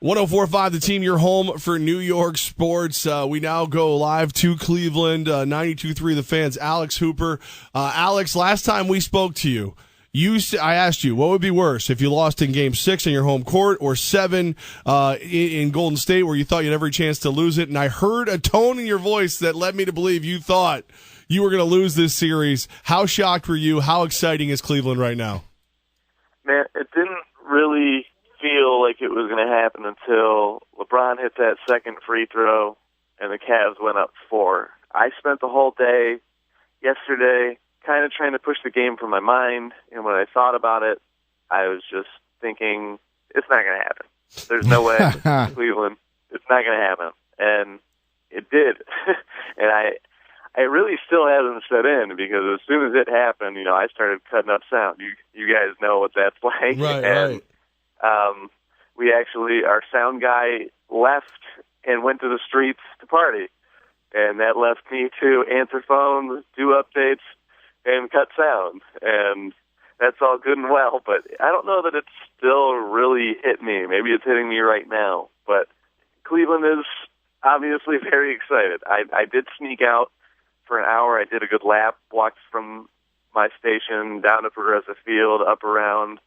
104.5 The Team, your home for New York sports. We now go live to Cleveland, 92.3 The Fans. Alex Hooper. Alex, last time we spoke to you, I asked you, what would be worse if you lost in Game 6 in your home court or 7 in Golden State where you thought you had every chance to lose it? And I heard a tone in your voice that led me to believe you thought you were going to lose this series. How shocked were you? How exciting is Cleveland right now? Man, it didn't really feel like it was going to happen until LeBron hit that second free throw and the Cavs went up 4. I spent the whole day yesterday kind of trying to push the game from my mind, and when I thought about it, I was just thinking, it's not going to happen. There's no way, Cleveland, it's not going to happen. And it did. And I really still hasn't set in, because as soon as it happened, I started cutting up sound. You guys know what that's like. Right. We actually, our sound guy left and went to the streets to party. And that left me to answer phones, do updates, and cut sound. And that's all good and well, but I don't know that it's still really hit me. Maybe it's hitting me right now. But Cleveland is obviously very excited. I did sneak out for an hour. I did a good lap, walked from my station down to Progressive Field, up around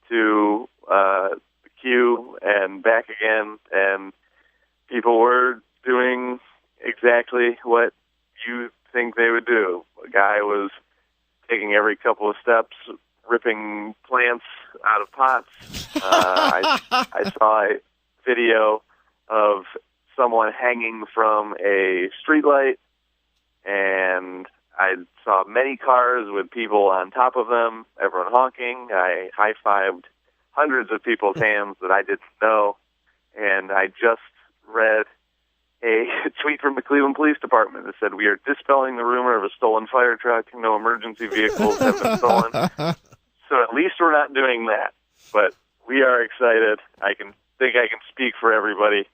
to the queue, and back again. And people were doing exactly what you think they would do. A guy was taking every couple of steps, ripping plants out of pots. I saw a video of someone hanging from a streetlight, and I saw many cars with people on top of them, everyone honking. I high-fived hundreds of people's hands that I didn't know, and I just read a tweet from the Cleveland Police Department that said, "We are dispelling the rumor of a stolen fire truck. No emergency vehicles have been stolen." So at least we're not doing that. But we are excited. I can speak for everybody.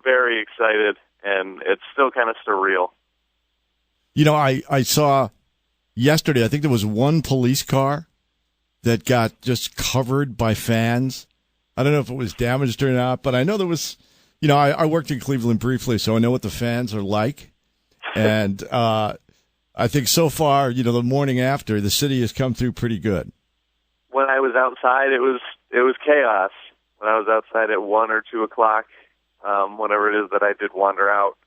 Very excited, and it's still kind of surreal. I saw yesterday, I think there was one police car that got just covered by fans. I don't know if it was damaged or not, but I know there was... I worked in Cleveland briefly, so I know what the fans are like. And I think so far, the morning after, the city has come through pretty good. When I was outside, it was chaos. When I was outside at 1 or 2 o'clock, whenever it is that I did wander out.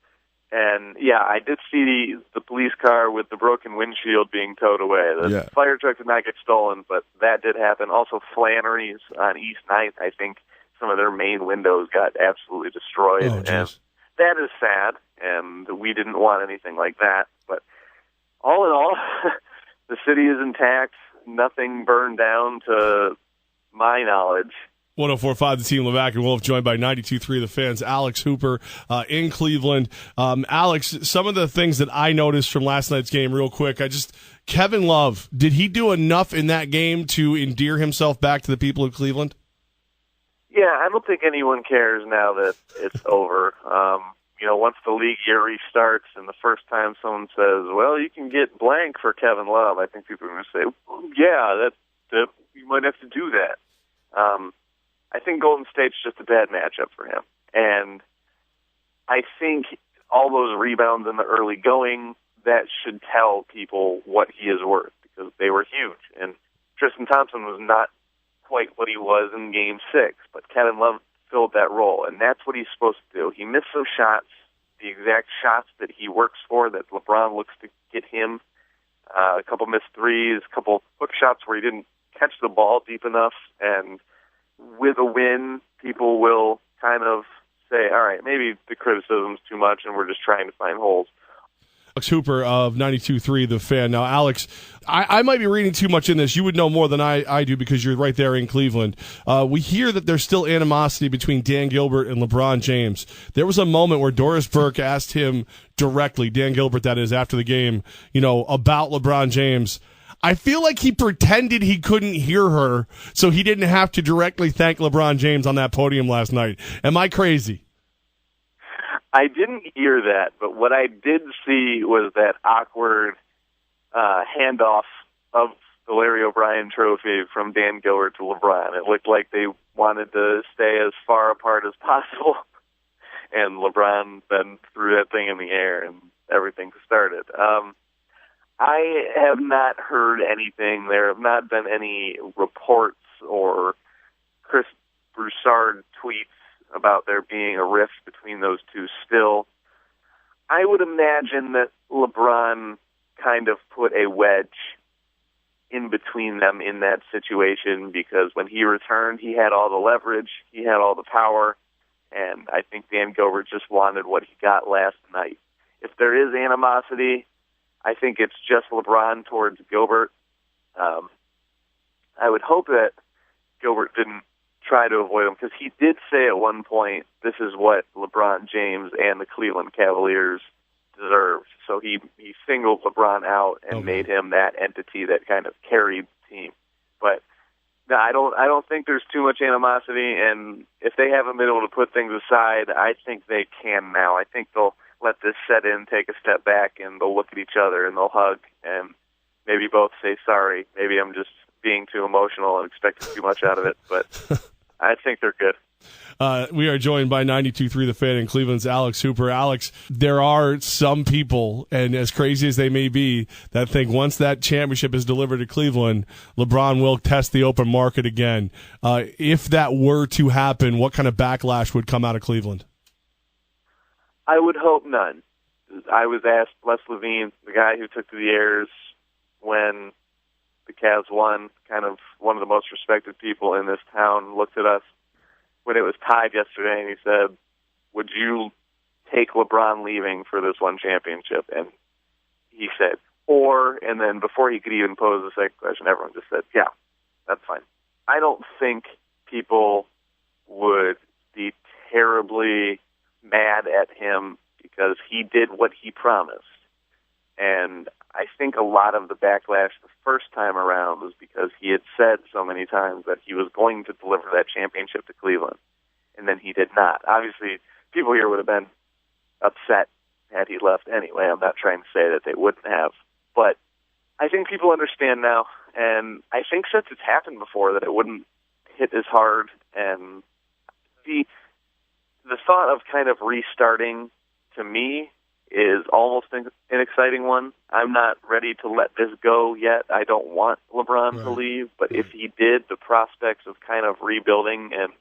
And, yeah, I did see the police car with the broken windshield being towed away. The fire truck did not get stolen, but that did happen. Also, Flannery's on East 9th, I think. Some of their main windows got absolutely destroyed, and that is sad, and we didn't want anything like that. But all in all, the city is intact. Nothing burned down to my knowledge. 104.5 The Team, Levac and Wolf, joined by 92.3 The Fans, Alex Hooper in Cleveland. Alex, some of the things that I noticed from last night's game real quick, Kevin Love, did he do enough in that game to endear himself back to the people of Cleveland? Yeah, I don't think anyone cares now that it's over. Once the league year restarts and the first time someone says, well, you can get blank for Kevin Love, I think people are going to say, well, yeah, that you might have to do that. I think Golden State's just a bad matchup for him. And I think all those rebounds in the early going, that should tell people what he is worth, because they were huge. And Tristan Thompson was not quite what he was in Game 6, but Kevin Love filled that role, and that's what he's supposed to do. He missed some shots, the exact shots that he works for, that LeBron looks to get him. A couple missed threes, a couple hook shots where he didn't catch the ball deep enough, and with a win, people will kind of say, all right, maybe the criticism's too much and we're just trying to find holes. Alex Hooper of 92.3 The Fan. Now, Alex, I might be reading too much in this. You would know more than I do because you're right there in Cleveland. We hear that there's still animosity between Dan Gilbert and LeBron James. There was a moment where Doris Burke asked him directly, Dan Gilbert that is, after the game, about LeBron James. I feel like he pretended he couldn't hear her so he didn't have to directly thank LeBron James on that podium last night. Am I crazy? I didn't hear that, but what I did see was that awkward handoff of the Larry O'Brien trophy from Dan Gilbert to LeBron. It looked like they wanted to stay as far apart as possible, and LeBron then threw that thing in the air, and everything started. I have not heard anything. There have not been any reports or Chris Broussard tweets about there being a rift between those two still. I would imagine that LeBron kind of put a wedge in between them in that situation, because when he returned, he had all the leverage, he had all the power, and I think Dan Gilbert just wanted what he got last night. If there is animosity, I think it's just LeBron towards Gilbert. I would hope that Gilbert didn't try to avoid him, because he did say at one point, this is what LeBron James and the Cleveland Cavaliers deserved. So he singled LeBron out and made him that entity that kind of carried the team. But no, I don't think there's too much animosity, and if they haven't been able to put things aside, I think they can now. I think they'll let this set in, take a step back, and they'll look at each other and they'll hug and maybe both say sorry. Maybe I'm just being too emotional and expecting too much out of it, but I think they're good. We are joined by 92.3 The Fan in Cleveland's Alex Hooper. Alex, there are some people, and as crazy as they may be, that think once that championship is delivered to Cleveland, LeBron will test the open market again. If that were to happen, what kind of backlash would come out of Cleveland? I would hope none. I was asked, Les Levine, the guy who took to the airs when the Cavs won, kind of one of the most respected people in this town, looked at us when it was tied yesterday, and he said, would you take LeBron leaving for this one championship? And he said, and then before he could even pose the second question, everyone just said, yeah, that's fine. I don't think people would be terribly mad at him because he did what he promised. And I think a lot of the backlash the first time around was because he had said so many times that he was going to deliver that championship to Cleveland, and then he did not. Obviously, people here would have been upset had he left anyway. I'm not trying to say that they wouldn't have. But I think people understand now, and I think since it's happened before that it wouldn't hit as hard. And the thought of kind of restarting, to me, is almost an exciting one. I'm not ready to let this go yet. I don't want LeBron to leave, but if he did, the prospects of kind of rebuilding and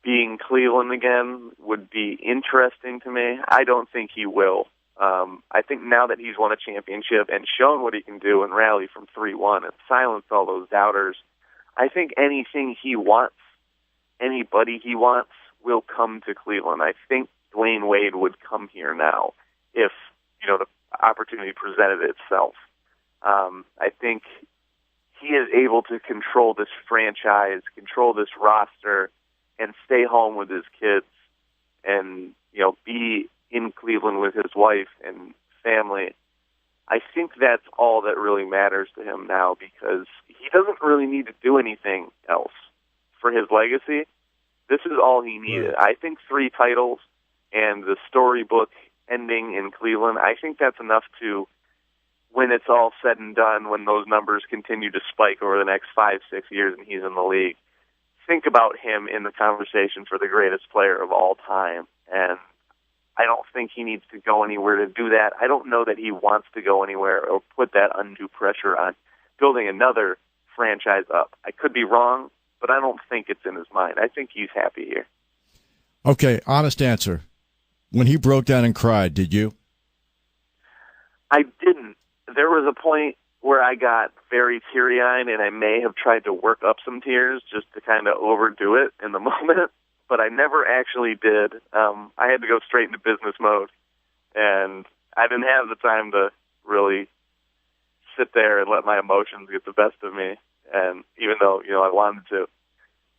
being Cleveland again would be interesting to me. I don't think he will. I think now that he's won a championship and shown what he can do and rally from 3-1 and silence all those doubters, I think anything he wants, anybody he wants, will come to Cleveland. I think Dwayne Wade would come here now if, the opportunity presented itself. I think he is able to control this franchise, control this roster, and stay home with his kids and, be in Cleveland with his wife and family. I think that's all that really matters to him now, because he doesn't really need to do anything else for his legacy. This is all he needed. I think 3 titles and the storybook ending in Cleveland, I think that's enough to, when it's all said and done, when those numbers continue to spike over the next 5-6 years and he's in the league, think about him in the conversation for the greatest player of all time. And I don't think he needs to go anywhere to do that. I don't know that he wants to go anywhere or put that undue pressure on building another franchise up. I could be wrong, but I don't think it's in his mind. I think he's happy here. Okay, honest answer. When he broke down and cried, did you? I didn't. There was a point where I got very teary-eyed, and I may have tried to work up some tears just to kind of overdo it in the moment, but I never actually did. I had to go straight into business mode, and I didn't have the time to really sit there and let my emotions get the best of me, and even though, I wanted to.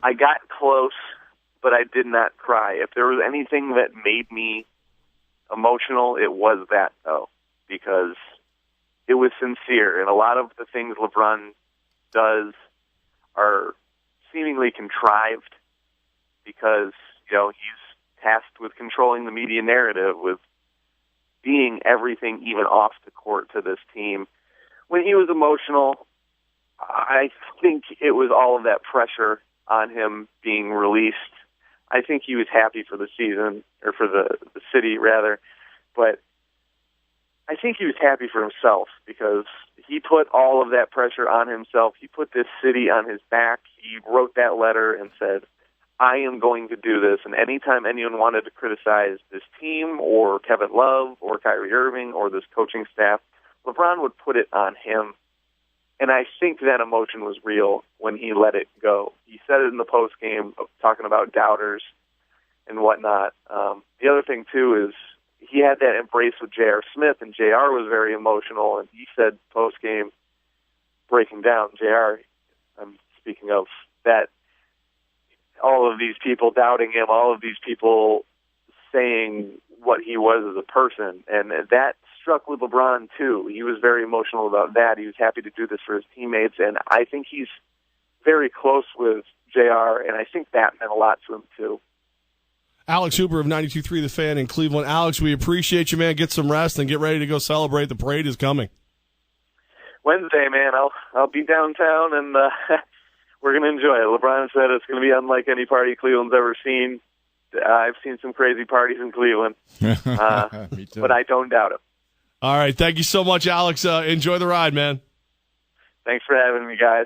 I got close, but I did not cry. If there was anything that made me emotional, it was that, though, because it was sincere. And a lot of the things LeBron does are seemingly contrived because, he's tasked with controlling the media narrative, with being everything even off the court to this team. When he was emotional, I think it was all of that pressure on him being released. I think he was happy for the season, or for the city, rather. But I think he was happy for himself because he put all of that pressure on himself. He put this city on his back. He wrote that letter and said, I am going to do this. And anytime anyone wanted to criticize this team or Kevin Love or Kyrie Irving or this coaching staff, LeBron would put it on him. And I think that emotion was real when he let it go. He said it in the postgame, talking about doubters and whatnot. The other thing, too, is he had that embrace with J.R. Smith, and J.R. was very emotional. And he said postgame, breaking down, J.R., I'm speaking of that, all of these people doubting him, all of these people saying what he was as a person. And that struck with LeBron, too. He was very emotional about that. He was happy to do this for his teammates, and I think he's very close with JR, and I think that meant a lot to him, too. Alex Hooper of 92.3 The Fan in Cleveland. Alex, we appreciate you, man. Get some rest and get ready to go celebrate. The parade is coming. Wednesday, man. I'll be downtown, and we're going to enjoy it. LeBron said it's going to be unlike any party Cleveland's ever seen. I've seen some crazy parties in Cleveland, Me too. but I don't doubt it. All right. Thank you so much, Alex. Enjoy the ride, man. Thanks for having me, guys.